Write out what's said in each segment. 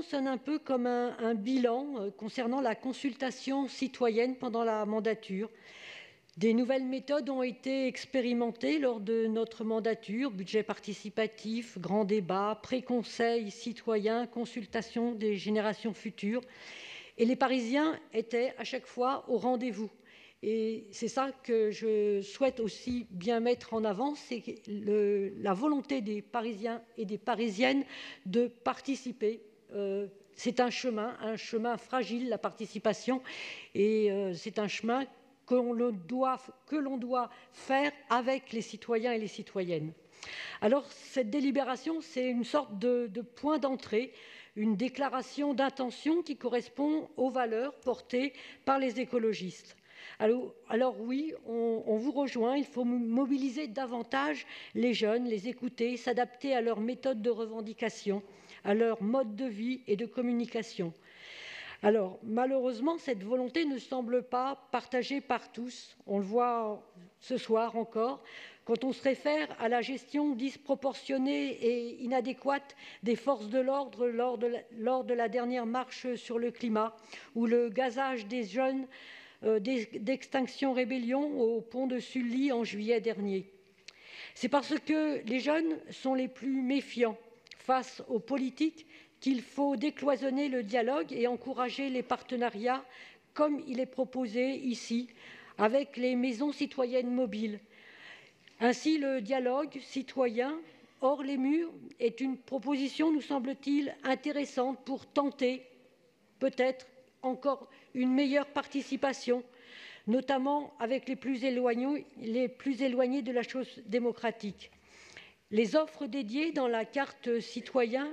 délibération sonne un peu comme un bilan concernant la consultation citoyenne pendant la mandature. Des nouvelles méthodes ont été expérimentées lors de notre mandature, budget participatif, grand débat, pré-conseil citoyen, consultation des générations futures. Et les Parisiens étaient à chaque fois au rendez-vous. Et c'est ça que je souhaite aussi bien mettre en avant, c'est la volonté des Parisiens et des Parisiennes de participer. C'est un chemin fragile, la participation, et c'est un chemin que l'on doit faire avec les citoyens et les citoyennes. Alors, cette délibération, c'est une sorte de point d'entrée, une déclaration d'intention qui correspond aux valeurs portées par les écologistes. Alors oui, on vous rejoint, il faut mobiliser davantage les jeunes, les écouter, s'adapter à leurs méthodes de revendication, à leur mode de vie et de communication. Alors, malheureusement, cette volonté ne semble pas partagée par tous. On le voit ce soir encore, quand on se réfère à la gestion disproportionnée et inadéquate des forces de l'ordre lors de la dernière marche sur le climat, ou le gazage des jeunes d'Extinction Rébellion au pont de Sully en juillet dernier. C'est parce que les jeunes sont les plus méfiants face aux politiques qu'il faut décloisonner le dialogue et encourager les partenariats comme il est proposé ici avec les maisons citoyennes mobiles. Ainsi, le dialogue citoyen hors les murs est une proposition, nous semble-t-il, intéressante pour tenter peut-être encore une meilleure participation, notamment avec les plus éloignés de la chose démocratique. Les offres dédiées dans la carte citoyen,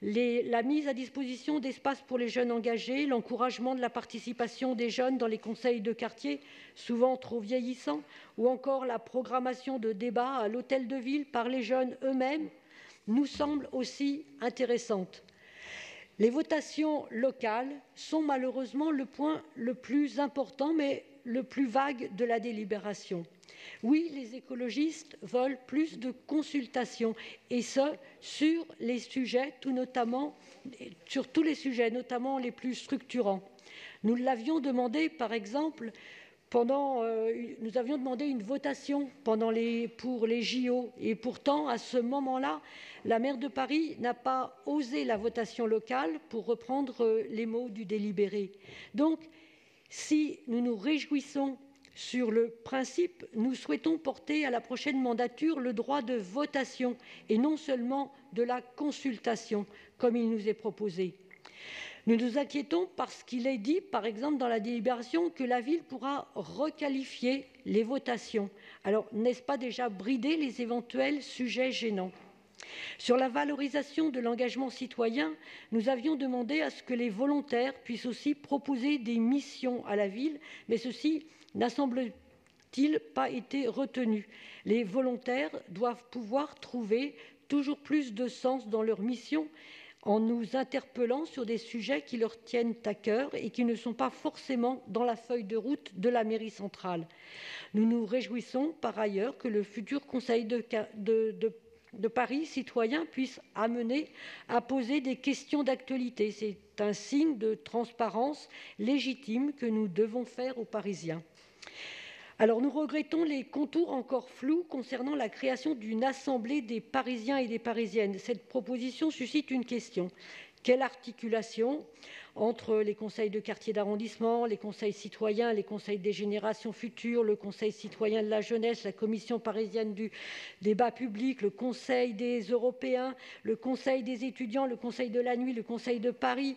la mise à disposition d'espaces pour les jeunes engagés, l'encouragement de la participation des jeunes dans les conseils de quartier, souvent trop vieillissants, ou encore la programmation de débats à l'hôtel de ville par les jeunes eux-mêmes, nous semblent aussi intéressantes. Les votations locales sont malheureusement le point le plus important, mais le plus vague de la délibération. Oui, les écologistes veulent plus de consultations, et ce, sur les sujets, sur tous les sujets, notamment les plus structurants. Nous l'avions demandé, par exemple, nous avions demandé une votation pour les JO, et pourtant, à ce moment-là, la maire de Paris n'a pas osé la votation locale, pour reprendre les mots du délibéré. Donc, si nous nous réjouissons sur le principe, nous souhaitons porter à la prochaine mandature le droit de votation et non seulement de la consultation, comme il nous est proposé. Nous nous inquiétons parce qu'il est dit, par exemple, dans la délibération, que la ville pourra requalifier les votations. Alors, n'est-ce pas déjà brider les éventuels sujets gênants ? Sur la valorisation de l'engagement citoyen, nous avions demandé à ce que les volontaires puissent aussi proposer des missions à la ville, mais ceci n'a, semble-t-il, pas été retenu. Les volontaires doivent pouvoir trouver toujours plus de sens dans leur mission en nous interpellant sur des sujets qui leur tiennent à cœur et qui ne sont pas forcément dans la feuille de route de la mairie centrale. Nous nous réjouissons par ailleurs que le futur conseil de Paris citoyen puisse amener à poser des questions d'actualité. C'est un signe de transparence légitime que nous devons faire aux Parisiens. Alors nous regrettons les contours encore flous concernant la création d'une assemblée des Parisiens et des Parisiennes. Cette proposition suscite une question. Quelle articulation entre les conseils de quartier d'arrondissement, les conseils citoyens, les conseils des générations futures, le conseil citoyen de la jeunesse, la commission parisienne du débat public, le conseil des Européens, le conseil des étudiants, le conseil de la nuit, le conseil de Paris.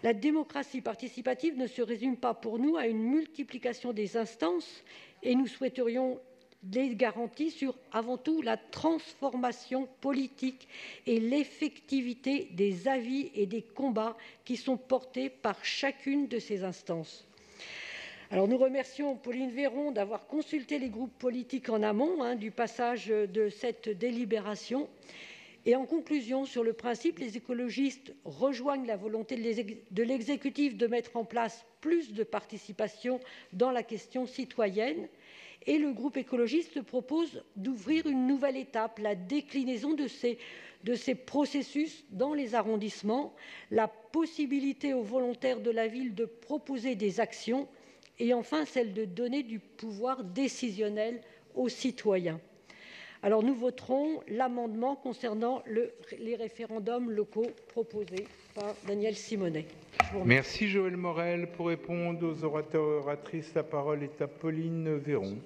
La démocratie participative ne se résume pas pour nous à une multiplication des instances et nous souhaiterions des garanties sur, avant tout, la transformation politique et l'effectivité des avis et des combats qui sont portés par chacune de ces instances. Alors nous remercions Pauline Véron d'avoir consulté les groupes politiques en amont du passage de cette délibération. Et en conclusion, sur le principe, les écologistes rejoignent la volonté de l'exécutif de mettre en place plus de participation dans la question citoyenne Et le groupe écologiste propose d'ouvrir une nouvelle étape, la déclinaison de ces processus dans les arrondissements, la possibilité aux volontaires de la ville de proposer des actions et enfin celle de donner du pouvoir décisionnel aux citoyens. Alors nous voterons l'amendement concernant les référendums locaux proposés par Daniel Simonet. Merci Joëlle Morel. Pour répondre aux orateurs et oratrices, la parole est à Pauline Véron.